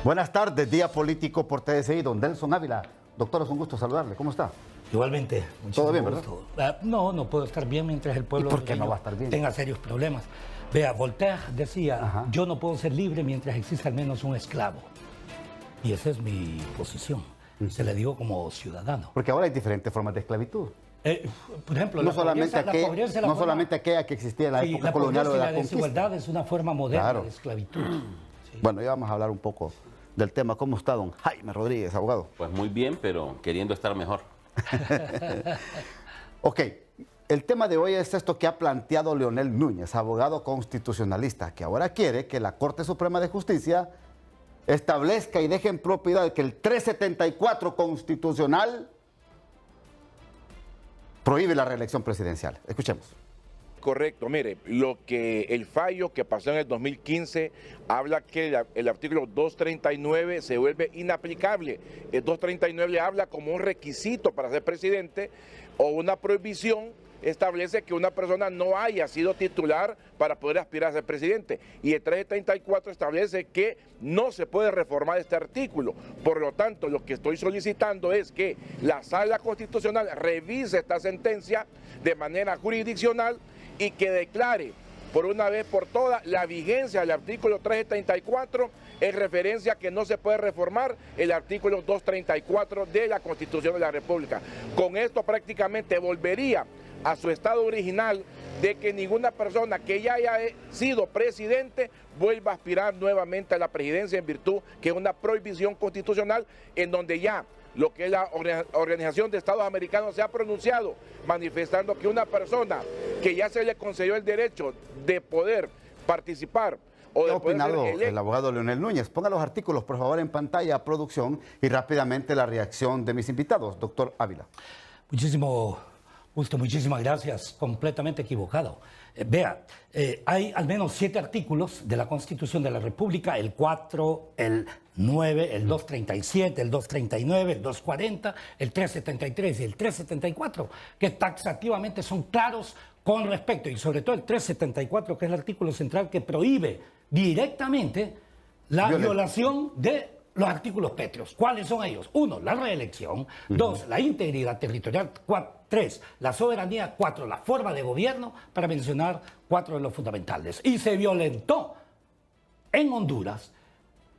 Buenas tardes, Día Político por TSI, don Delson Ávila. Doctor, es un gusto saludarle. ¿Cómo está? Igualmente. ¿Todo bien, gusto. ¿Verdad? No puedo estar bien mientras el pueblo ¿Y por qué no va a estar bien? tenga serios problemas. Vea, Voltaire decía, yo no puedo ser libre mientras exista al menos un esclavo. Y esa es mi posición. Se le digo como ciudadano. Porque ahora hay diferentes formas de esclavitud. Por ejemplo, No solamente aquella que existía en la época colonial o de la conquista. La desigualdad es una forma moderna de esclavitud. Sí. Bueno, ya vamos a hablar un poco del tema. ¿Cómo está don Jaime Rodríguez, abogado? Pues muy bien, pero queriendo estar mejor. Ok, el tema de hoy es esto que ha planteado Leonel Núñez, abogado constitucionalista, que ahora quiere que la Corte Suprema de Justicia establezca y deje en propiedad que el 374 constitucional prohíbe la reelección presidencial. Escuchemos. Correcto, mire, el fallo que pasó en el 2015 habla que el artículo 239 se vuelve inaplicable. El 239 le habla como un requisito para ser presidente o una prohibición establece que una persona no haya sido titular para poder aspirar a ser presidente. Y el 334 establece que no se puede reformar este artículo. Por lo tanto, lo que estoy solicitando es que la Sala Constitucional revise esta sentencia de manera jurisdiccional y que declare por una vez por todas la vigencia del artículo 334 en referencia a que no se puede reformar el artículo 234 de la Constitución de la República. Con esto prácticamente volvería a su estado original de que ninguna persona que ya haya sido presidente vuelva a aspirar nuevamente a la presidencia en virtud que es una prohibición constitucional en donde ya lo que es la Organización de Estados Americanos se ha pronunciado manifestando que una persona que ya se le concedió el derecho de poder participar o ¿Qué de ha opinado poder ser el abogado Leonel Núñez? Ponga los artículos, por favor, en pantalla, producción, y rápidamente la reacción de mis invitados. Doctor Ávila. Muchísimo gusto, muchísimas gracias. Completamente equivocado. Hay al menos 7 artículos de la Constitución de la República, el 4, el 9, el 237, el 239, el 240, el 373 y el 374, que taxativamente son claros con respecto, y sobre todo el 374, que es el artículo central que prohíbe directamente la violación de los artículos pétreos. ¿Cuáles son ellos? 1, la reelección. 2, la integridad territorial. 3, la soberanía. 4, la forma de gobierno, para mencionar 4 de los fundamentales. Y se violentó en Honduras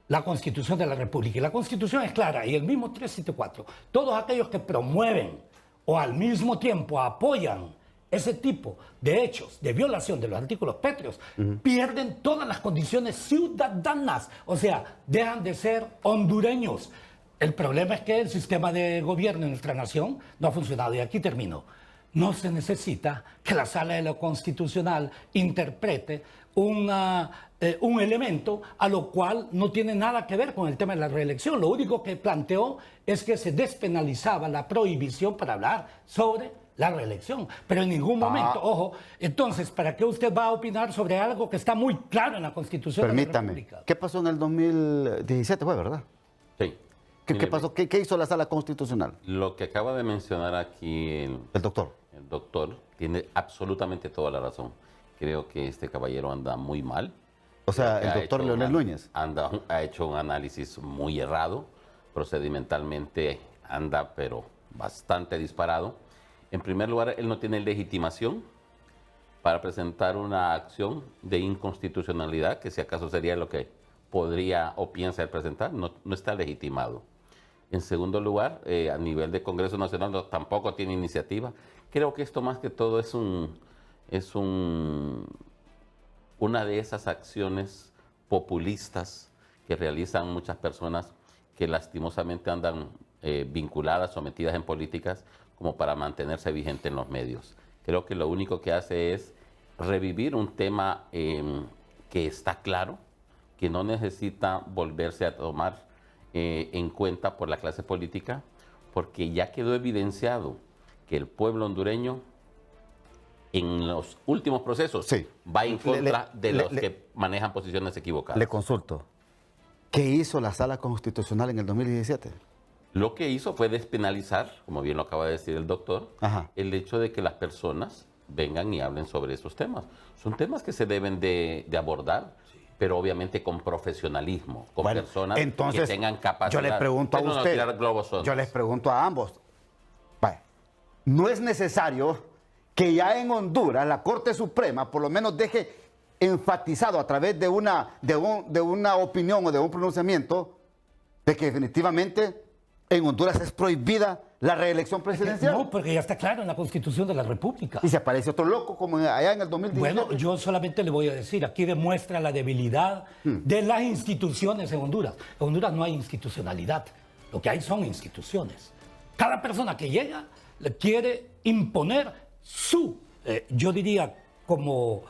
la Constitución de la República. Y la Constitución es clara, y el mismo 374. Todos aquellos que promueven o al mismo tiempo apoyan ese tipo de hechos de violación de los artículos pétreos pierden todas las condiciones ciudadanas, o sea, dejan de ser hondureños. El problema es que el sistema de gobierno en nuestra nación no ha funcionado, y aquí termino. No se necesita que la Sala de lo Constitucional interprete un elemento a lo cual no tiene nada que ver con el tema de la reelección. Lo único que planteó es que se despenalizaba la prohibición para hablar sobre la reelección, pero en ningún momento, ojo, entonces, ¿para qué usted va a opinar sobre algo que está muy claro en la Constitución de la República? ¿Qué pasó en el 2017, fue, verdad? Sí. ¿Qué pasó? ¿Qué hizo la Sala Constitucional? Lo que acaba de mencionar aquí el doctor tiene absolutamente toda la razón. Creo que este caballero anda muy mal. O sea, el doctor Leonel Núñez. Ha hecho un análisis muy errado, procedimentalmente anda pero bastante disparado. En primer lugar, él no tiene legitimación para presentar una acción de inconstitucionalidad, que si acaso sería lo que podría o piensa él presentar, no está legitimado. En segundo lugar, a nivel de Congreso Nacional tampoco tiene iniciativa. Creo que esto más que todo es una de esas acciones populistas que realizan muchas personas que lastimosamente andan vinculadas, sometidas en políticas, como para mantenerse vigente en los medios. Creo que lo único que hace es revivir un tema que está claro, que no necesita volverse a tomar en cuenta por la clase política, porque ya quedó evidenciado que el pueblo hondureño en los últimos procesos va en contra de los que manejan posiciones equivocadas. Le consulto, ¿qué hizo la Sala Constitucional en el 2017? Lo que hizo fue despenalizar, como bien lo acaba de decir el doctor, el hecho de que las personas vengan y hablen sobre estos temas. Son temas que se deben de abordar, pero obviamente con profesionalismo, con personas entonces, que tengan capacidad. Yo les pregunto a usted, yo les pregunto a ambos, vaya, ¿no es necesario que ya en Honduras la Corte Suprema por lo menos deje enfatizado a través de una opinión o de un pronunciamiento de que definitivamente en Honduras es prohibida la reelección presidencial? No, porque ya está claro en la Constitución de la República. Y se aparece otro loco como allá en el 2017. Bueno, yo solamente le voy a decir, aquí demuestra la debilidad de las instituciones en Honduras. En Honduras no hay institucionalidad, lo que hay son instituciones. Cada persona que llega le quiere imponer su, yo diría como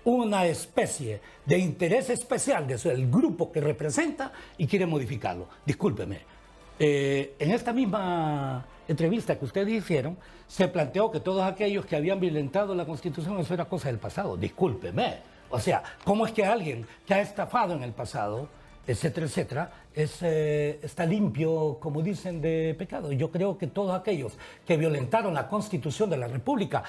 una especie de interés especial del grupo que representa y quiere modificarlo. Discúlpeme. En esta misma entrevista que ustedes hicieron, se planteó que todos aquellos que habían violentado la Constitución, eso era cosa del pasado. Discúlpeme. O sea, ¿cómo es que alguien que ha estafado en el pasado, etcétera, etcétera, está limpio, como dicen, de pecado? Yo creo que todos aquellos que violentaron la Constitución de la República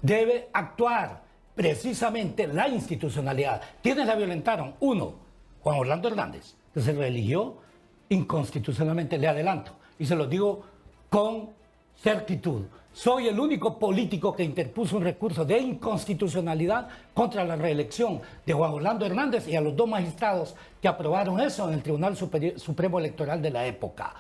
debe actuar precisamente la institucionalidad. ¿Quiénes la violentaron? Uno, Juan Orlando Hernández, que se reeligió inconstitucionalmente, le adelanto, y se lo digo con certitud. Soy el único político que interpuso un recurso de inconstitucionalidad contra la reelección de Juan Orlando Hernández y a los dos magistrados que aprobaron eso en el Tribunal Supremo Electoral de la época.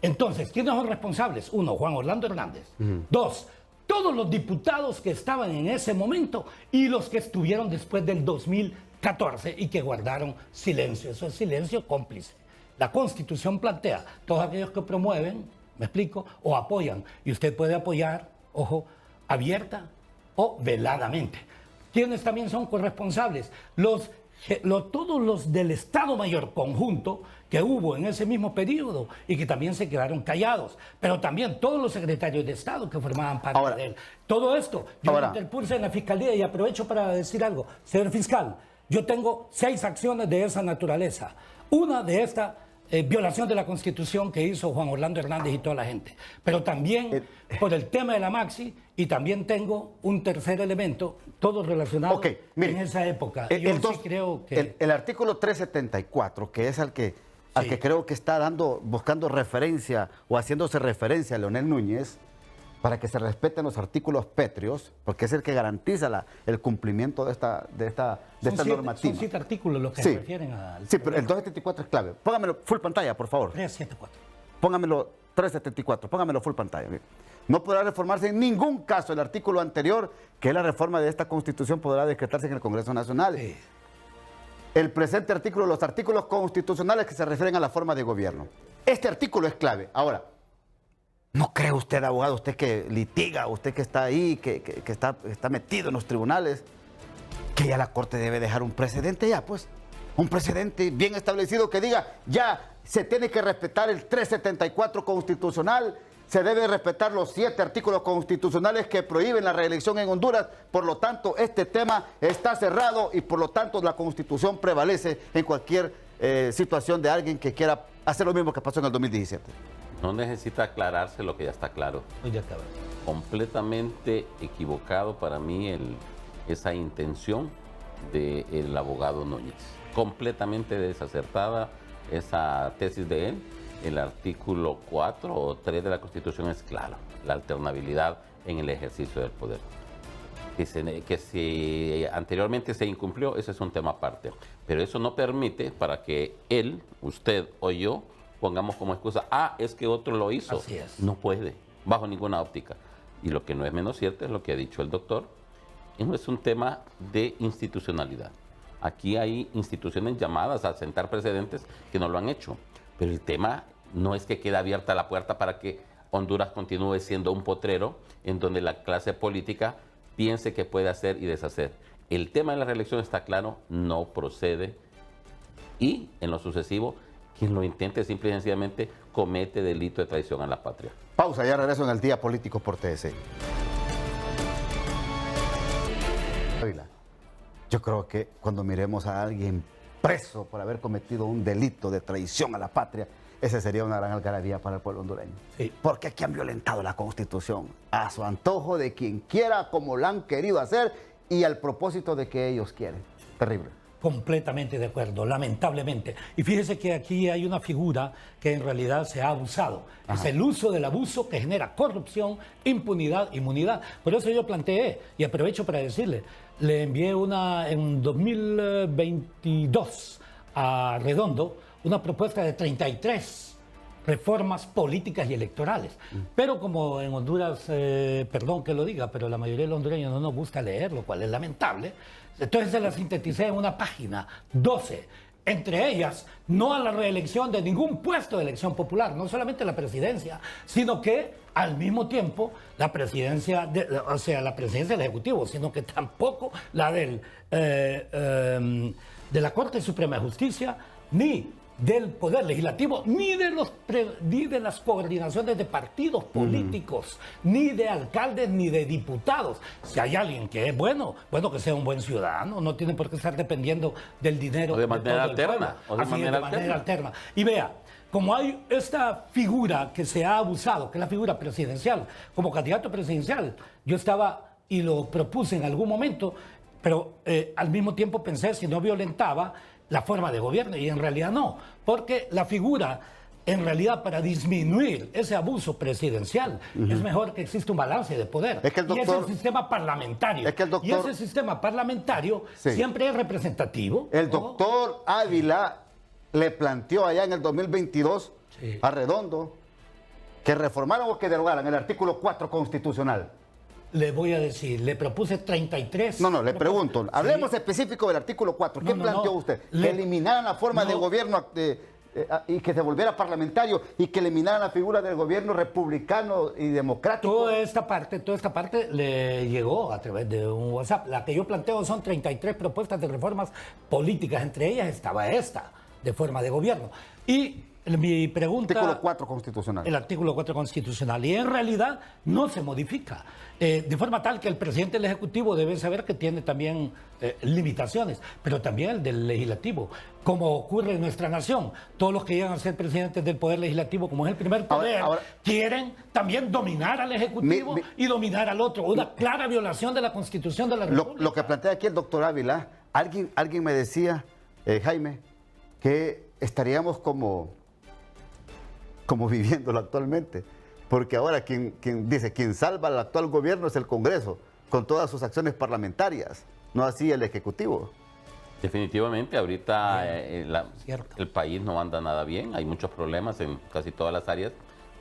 Entonces, ¿quiénes son responsables? Uno, Juan Orlando Hernández. Dos, todos los diputados que estaban en ese momento y los que estuvieron después del 2014 y que guardaron silencio. Eso es silencio cómplice. La Constitución plantea todos aquellos que promueven, me explico, o apoyan. Y usted puede apoyar, ojo, abierta o veladamente. ¿Quiénes también son corresponsables? Todos los del Estado Mayor conjunto que hubo en ese mismo periodo y que también se quedaron callados, pero también todos los secretarios de Estado que formaban parte de él. Todo esto, yo lo interpuse en la Fiscalía y aprovecho para decir algo. Señor fiscal, yo tengo 6 acciones de esa naturaleza. Una de esta violación de la Constitución que hizo Juan Orlando Hernández y toda la gente, pero también por el tema de la Maxi, y también tengo un tercer elemento, todo relacionado en esa época. Yo sí creo que... El artículo 374, que es al que creo que está buscando referencia o haciéndose referencia a Leonel Núñez, para que se respeten los artículos pétreos, porque es el que garantiza el cumplimiento de esta normativa. Son 7 artículos los que se refieren al... Sí, pero el 274 es clave. Póngamelo full pantalla, por favor. 374. Póngamelo 374, póngamelo full pantalla. No podrá reformarse en ningún caso el artículo anterior, que es la reforma de esta Constitución, podrá decretarse en el Congreso Nacional. Sí. El presente artículo, los artículos constitucionales que se refieren a la forma de gobierno. Este artículo es clave. Ahora, ¿no cree usted, abogado, usted que litiga, usted que está ahí, que está metido en los tribunales, que ya la Corte debe dejar un precedente ya, pues? Un precedente bien establecido que diga, ya se tiene que respetar el 374 constitucional, se deben respetar los 7 artículos constitucionales que prohíben la reelección en Honduras, por lo tanto, este tema está cerrado y por lo tanto la Constitución prevalece en cualquier situación de alguien que quiera hacer lo mismo que pasó en el 2017. No necesita aclararse lo que ya está claro. Ya acaba. Completamente equivocado para mí esa intención del abogado Núñez. Completamente desacertada esa tesis de él. El artículo 4 o 3 de la Constitución es claro. La alternabilidad en el ejercicio del poder. Que si anteriormente se incumplió, ese es un tema aparte. Pero eso no permite para que él, usted o yo pongamos como excusa, es que otro lo hizo. Así es. No puede, bajo ninguna óptica. Y lo que no es menos cierto es lo que ha dicho el doctor, es un tema de institucionalidad. Aquí hay instituciones llamadas a sentar precedentes que no lo han hecho. Pero el tema no es que quede abierta la puerta para que Honduras continúe siendo un potrero en donde la clase política piense que puede hacer y deshacer. El tema de la reelección está claro, no procede. Y en lo sucesivo, quien lo intente simple y sencillamente comete delito de traición a la patria. Pausa, ya regreso en el Día Político por TSE. Yo creo que cuando miremos a alguien preso por haber cometido un delito de traición a la patria, ese sería una gran algarabía para el pueblo hondureño. Sí. Porque aquí han violentado la Constitución a su antojo de quien quiera, como la han querido hacer y al propósito de que ellos quieren. Terrible. Completamente de acuerdo, lamentablemente. Y fíjese que aquí hay una figura que en realidad se ha abusado. Es el uso del abuso que genera corrupción, impunidad, inmunidad. Por eso yo planteé, y aprovecho para decirle, le envié en 2022 a Redondo una propuesta de 33 reformas políticas y electorales. Pero como en Honduras, perdón que lo diga, pero la mayoría de los hondureños no nos gusta leer, lo cual es lamentable, entonces se las sinteticé en una página, 12. Entre ellas, no a la reelección de ningún puesto de elección popular, no solamente la presidencia, sino que al mismo tiempo la presidencia, o sea, la presidencia del Ejecutivo, sino que tampoco la de la Corte Suprema de Justicia, ni del Poder Legislativo, ni de las coordinaciones de partidos políticos, ni de alcaldes, ni de diputados. Si hay alguien que es bueno que sea un buen ciudadano, no tiene por qué estar dependiendo del dinero o de manera alterna. De manera alterna. Y vea, como hay esta figura que se ha abusado, que es la figura presidencial, como candidato presidencial, yo estaba y lo propuse en algún momento, pero al mismo tiempo pensé si no violentaba la forma de gobierno, y en realidad no, porque la figura, en realidad, para disminuir ese abuso presidencial, es mejor que exista un balance de poder. Es que el doctor, y es el sistema parlamentario. Es que el doctor, y ese sistema parlamentario siempre es representativo. El doctor Ávila le planteó allá en el 2022 a Redondo que reformaran o que derogaran el artículo 4 constitucional. Le voy a decir, le propuse 33... No, le pregunto, hablemos específico del artículo 4. ¿Qué planteó usted? Que eliminaran la forma de gobierno y que se volviera parlamentario y que eliminaran la figura del gobierno republicano y democrático. Toda esta parte le llegó a través de un WhatsApp. La que yo planteo son 33 propuestas de reformas políticas. Entre ellas estaba esta, de forma de gobierno. Y mi pregunta... Artículo 4 constitucional. El artículo 4 constitucional. Y en realidad no se modifica. De forma tal que el presidente del Ejecutivo debe saber que tiene también limitaciones, pero también el del Legislativo. Como ocurre en nuestra nación, todos los que llegan a ser presidentes del Poder Legislativo, como es el primer poder, quieren también dominar al Ejecutivo y dominar al otro. Una clara violación de la Constitución de la República. Lo que plantea aquí el doctor Ávila, alguien me decía, Jaime, que estaríamos como viviéndolo actualmente. Porque ahora quien salva al actual gobierno es el Congreso, con todas sus acciones parlamentarias, no así el Ejecutivo. Definitivamente, ahorita el país no anda nada bien, hay muchos problemas en casi todas las áreas,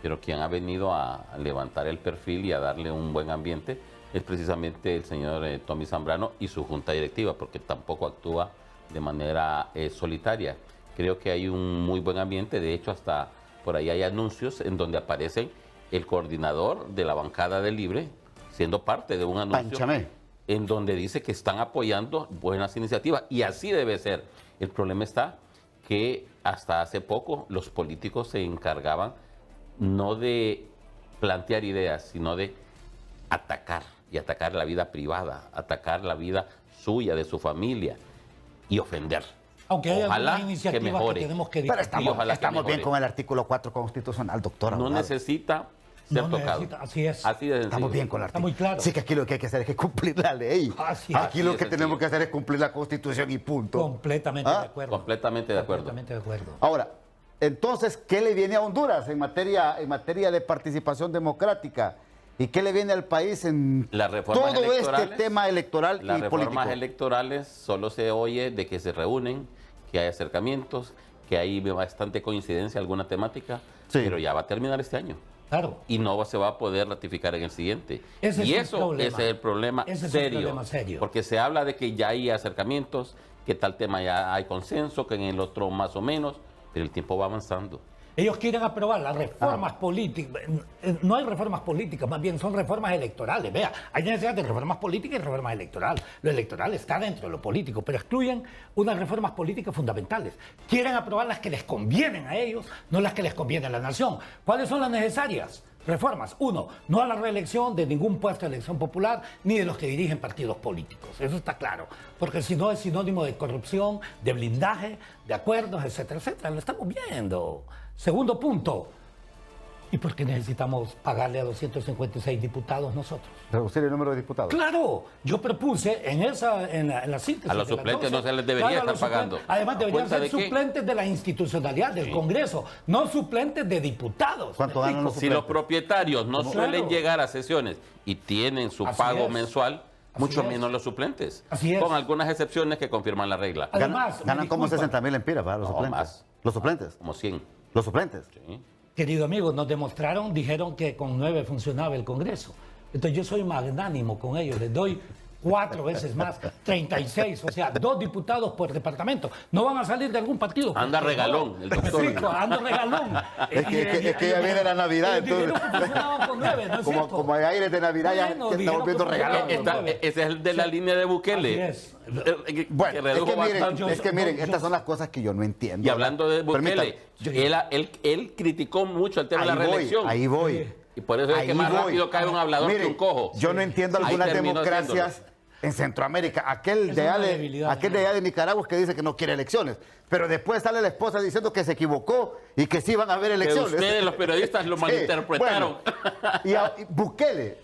pero quien ha venido a levantar el perfil y a darle un buen ambiente es precisamente el señor Tommy Zambrano y su junta directiva, porque tampoco actúa de manera solitaria. Creo que hay un muy buen ambiente, de hecho hasta por ahí hay anuncios en donde aparecen el coordinador de la bancada de Libre, siendo parte de un anuncio Panchamé, en donde dice que están apoyando buenas iniciativas, y así debe ser. El problema está que hasta hace poco los políticos se encargaban no de plantear ideas, sino de atacar, y atacar la vida privada, atacar la vida suya, de su familia, y ofender. Aunque hay ojalá algunas iniciativas que tenemos que pero estamos bien mejore. con el artículo 4 constitucional, doctor. No necesita ser tocado. Así es. Así de sencillo. Estamos bien con el artículo. Está muy claro. Sí, que aquí lo que hay que hacer es que cumplir la ley. Aquí lo que tenemos que hacer es cumplir la Constitución y punto. Completamente de acuerdo. Completamente de acuerdo. Completamente de acuerdo. Ahora, entonces, ¿qué le viene a Honduras en materia de participación democrática? ¿Y qué le viene al país en todo este tema electoral y político? Las reformas electorales solo se oye de que se reúnen, que hay acercamientos, que hay bastante coincidencia alguna temática, pero ya va a terminar este año. Claro. Y no se va a poder ratificar en el siguiente. Ese es el problema serio. Porque se habla de que ya hay acercamientos, que tal tema ya hay consenso, que en el otro más o menos, pero el tiempo va avanzando. Ellos quieren aprobar las reformas políticas. No hay reformas políticas, más bien son reformas electorales. Vea, hay necesidad de reformas políticas y reformas electorales. Lo electoral está dentro de lo político, pero excluyen unas reformas políticas fundamentales. Quieren aprobar las que les convienen a ellos, no las que les conviene a la nación. ¿Cuáles son las necesarias? Reformas. 1. No a la reelección de ningún puesto de elección popular ni de los que dirigen partidos políticos. Eso está claro. Porque si no es sinónimo de corrupción, de blindaje, de acuerdos, etcétera, etcétera. Lo estamos viendo. Segundo punto. ¿Y por qué necesitamos pagarle a los 156 diputados nosotros? Reducir el número de diputados. Claro, yo propuse en la síntesis. A los de las suplentes 12, no se les debería estar pagando. Además, deberían ser ¿De qué? suplentes de la institucionalidad del Congreso, no suplentes de diputados. ¿Cuánto ¿Me ganan los explico? Si los propietarios no suelen Claro. llegar a sesiones y tienen su Así pago es. mensual, Así mucho es. menos los suplentes. Así es. Con algunas excepciones que confirman la regla. Además, Ganan me como disculpa, 60.000 empiras para los No, suplentes. más. Los suplentes. Como 100. Los suplentes. ¿sí? querido amigo, nos demostraron, dijeron que con 9 funcionaba el Congreso. Entonces yo soy magnánimo con ellos, les doy 4 veces más, 36, o sea, 2 diputados por departamento. No van a salir de algún partido. Anda porque regalón, no. el doctor. Sí, ando regalón. Es que ya viene la Navidad, Dijeron entonces. que funcionaban con 9, ¿no es Como, cierto? como hay aires de Navidad, ya Bueno, que dijeron estamos viendo que regalos. funcionaba. Ese es el de la línea de Bukele. Así es. Bueno, que redujo bastante. es que miren, estas son las cosas que yo no entiendo. Y hablando de Bukele, Permítame. él criticó mucho el tema de la reelección. Ahí voy. Y por eso es que Ahí más voy. rápido cae un hablador Miren, que un cojo. yo no entiendo Ahí algunas terminó democracias haciéndolo. en Centroamérica. Aquel Es de una allá debilidad, aquel de allá de Nicaragua que dice que no quiere elecciones. Pero después sale la esposa diciendo que se equivocó y que sí van a haber Que elecciones. ustedes, los periodistas, lo Sí, malinterpretaron. bueno. Y Bukele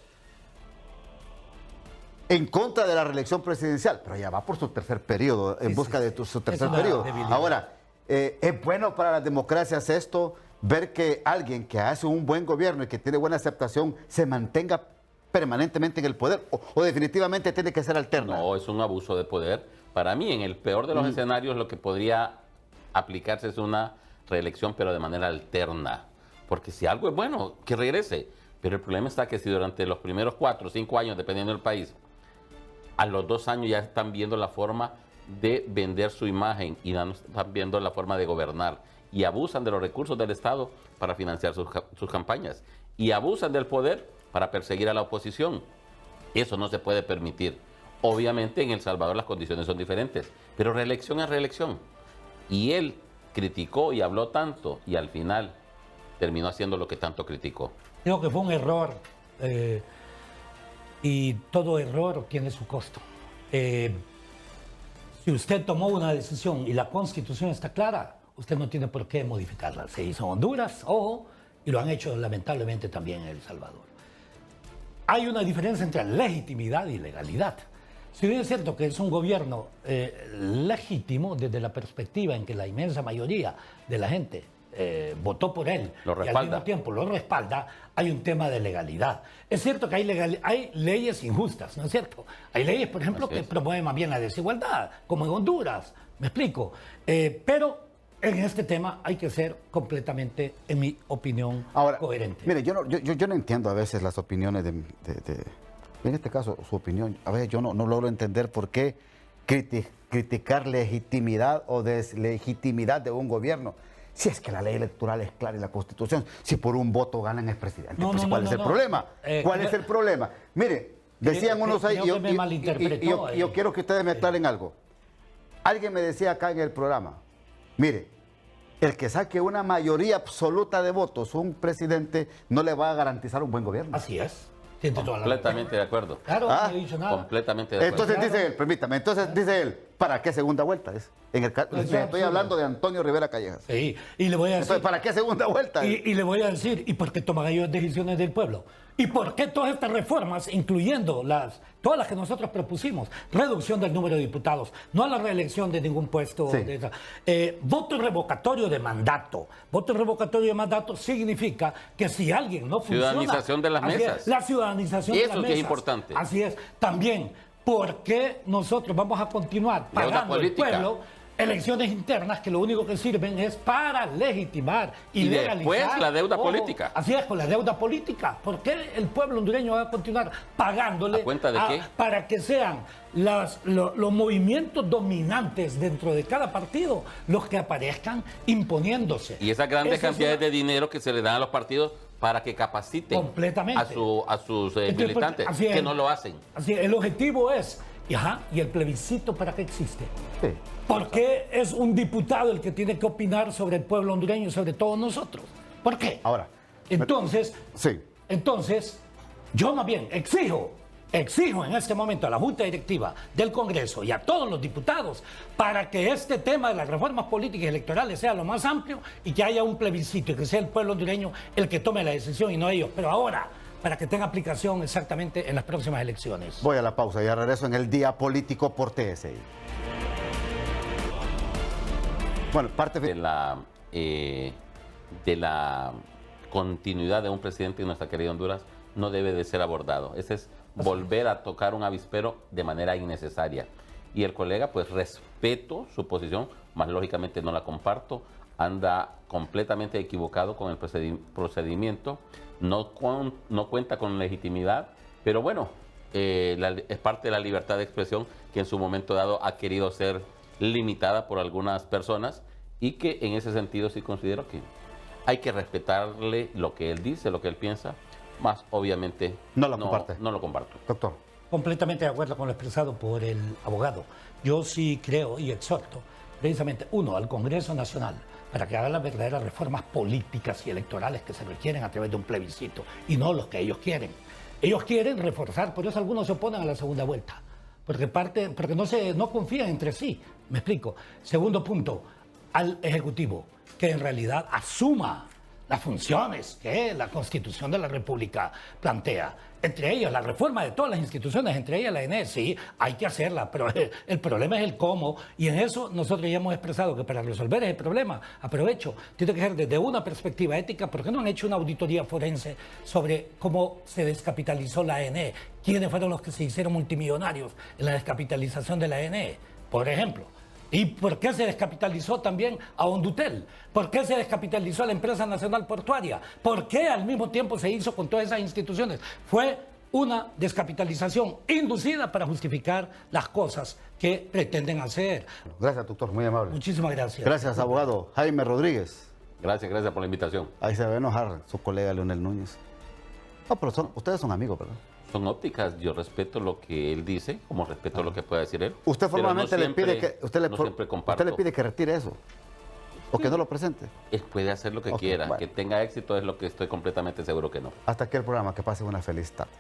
en contra de la reelección presidencial, pero ya va por su tercer periodo, en busca de su tercer una periodo. debilidad. Ahora, es bueno para las democracias esto, ver que alguien que hace un buen gobierno y que tiene buena aceptación se mantenga permanentemente en el poder, o definitivamente tiene que ser alterna. No, es un abuso de poder. Para mí, en el peor de los escenarios, lo que podría aplicarse es una reelección, pero de manera alterna. Porque si algo es bueno, que regrese. Pero el problema está que si durante los primeros 4 o 5 años, dependiendo del país, a los 2 años ya están viendo la forma de vender su imagen y ya no están viendo la forma de gobernar. Y abusan de los recursos del Estado para financiar sus campañas. Y abusan del poder para perseguir a la oposición. Eso no se puede permitir. Obviamente en El Salvador las condiciones son diferentes, pero reelección es reelección. Y él criticó y habló tanto y al final terminó haciendo lo que tanto criticó. Creo que fue un error y todo error tiene su costo. Si usted tomó una decisión y la Constitución está clara, usted no tiene por qué modificarla. Se hizo en Honduras, ojo, y lo han hecho lamentablemente también en El Salvador. Hay una diferencia entre legitimidad y legalidad. Si bien es cierto que es un gobierno legítimo desde la perspectiva en que la inmensa mayoría de la gente votó por él Lo y al respalda. mismo tiempo lo respalda, hay un tema de legalidad. Es cierto que hay leyes injustas, ¿no es cierto? Hay leyes, por ejemplo, Así que es. promueven más bien la desigualdad, como en Honduras, me explico. Pero en este tema hay que ser completamente, en mi opinión, Ahora, coherente. mire, yo no entiendo a veces las opiniones en este caso, su opinión. A veces yo no logro entender por qué criticar legitimidad o deslegitimidad de un gobierno. Si es que la ley electoral es clara y la Constitución, si por un voto ganan el presidente, No, pues no, ¿cuál no, es el no. problema? ¿Cuál es el problema? Mire, decían unos ahí, creo que me malinterpretó, yo quiero que ustedes me aclaren algo. Alguien me decía acá en el programa, mire, el que saque una mayoría absoluta de votos, un presidente, no le va a garantizar un buen gobierno. Así es. Tiene toda la razón. Completamente de acuerdo. Claro, Ah, no he dicho nada. Completamente de acuerdo. Entonces Claro. dice él, permítame, entonces dice él, ¿para qué segunda vuelta? Estoy absurdo. hablando de Antonio Rivera Callejas. Sí, y le voy a decir... Entonces, ¿para qué segunda vuelta? Y le voy a decir, ¿y por qué toman ellos decisiones del pueblo? ¿Y por qué todas estas reformas, incluyendo todas las que nosotros propusimos? Reducción del número de diputados, no a la reelección de ningún puesto. Sí. Voto revocatorio de mandato. Voto revocatorio de mandato significa que si alguien no funciona... Ciudadanización de las Así es, mesas. la ciudadanización de Eso las sí mesas. es importante. Así es. También, ¿por qué nosotros vamos a continuar Deuda pagando al política. pueblo elecciones internas que lo único que sirven es para legitimar y, Y legalizar? después la deuda Ojo, política. Así es, con la deuda política. ¿Por qué el pueblo hondureño va a continuar pagándole ¿A cuenta de qué? para que sean los movimientos dominantes dentro de cada partido los que aparezcan imponiéndose? Y esas grandes Esa es cantidades una- de dinero que se le dan a los partidos para que capaciten Completamente. a sus Entonces, militantes, así es. que no lo hacen. Así es, el objetivo es, ¿y el plebiscito para qué existe? Sí. ¿Por qué es un diputado el que tiene que opinar sobre el pueblo hondureño, sobre todos nosotros? ¿Por qué? Ahora, Entonces, sí. yo más bien exijo Exijo en este momento a la Junta Directiva del Congreso y a todos los diputados para que este tema de las reformas políticas y electorales sea lo más amplio y que haya un plebiscito y que sea el pueblo hondureño el que tome la decisión y no ellos. Pero ahora, para que tenga aplicación exactamente en las próximas elecciones. Voy a la pausa y ya regreso en el Día Político por TSI. Bueno, parte de la continuidad de un presidente en nuestra querida Honduras no debe de ser abordado. Ese es volver a tocar un avispero de manera innecesaria. Y el colega, pues respeto su posición, más lógicamente no la comparto, anda completamente equivocado con el procedimiento, no cuenta con legitimidad, pero bueno, es parte de la libertad de expresión que en su momento dado ha querido ser limitada por algunas personas y que en ese sentido sí considero que hay que respetarle lo que él dice, lo que él piensa, más obviamente no lo comparto. Doctor. Completamente de acuerdo con lo expresado por el abogado. Yo sí creo y exhorto precisamente, uno, al Congreso Nacional, para que haga las verdaderas reformas políticas y electorales que se requieren a través de un plebiscito, y no los que ellos quieren. Ellos quieren reforzar, por eso algunos se oponen a la segunda vuelta, porque no confían entre sí. Me explico. Segundo punto, al Ejecutivo, que en realidad asuma las funciones que la Constitución de la República plantea. Entre ellas, la reforma de todas las instituciones, entre ellas la ENE, sí, hay que hacerla, pero el problema es el cómo, y en eso nosotros ya hemos expresado que para resolver ese problema, aprovecho, tiene que ser desde una perspectiva ética, porque no han hecho una auditoría forense sobre cómo se descapitalizó la ENE, quiénes fueron los que se hicieron multimillonarios en la descapitalización de la ENE, por ejemplo. ¿Y por qué se descapitalizó también a Hondutel? ¿Por qué se descapitalizó a la Empresa Nacional Portuaria? ¿Por qué al mismo tiempo se hizo con todas esas instituciones? Fue una descapitalización inducida para justificar las cosas que pretenden hacer. Gracias, doctor, muy amable. Muchísimas gracias. Gracias, abogado Jaime Rodríguez. Gracias por la invitación. Ahí se va a enojar su colega Leonel Núñez. No, pero ustedes son amigos, ¿verdad? Son ópticas, yo respeto lo que él dice, como respeto lo que pueda decir él. Usted formalmente le pide que usted le pide que retire eso o que no lo presente. Él puede hacer lo que quiera, bueno. Que tenga éxito es lo que estoy completamente seguro que no. Hasta aquí el programa, que pase una feliz tarde.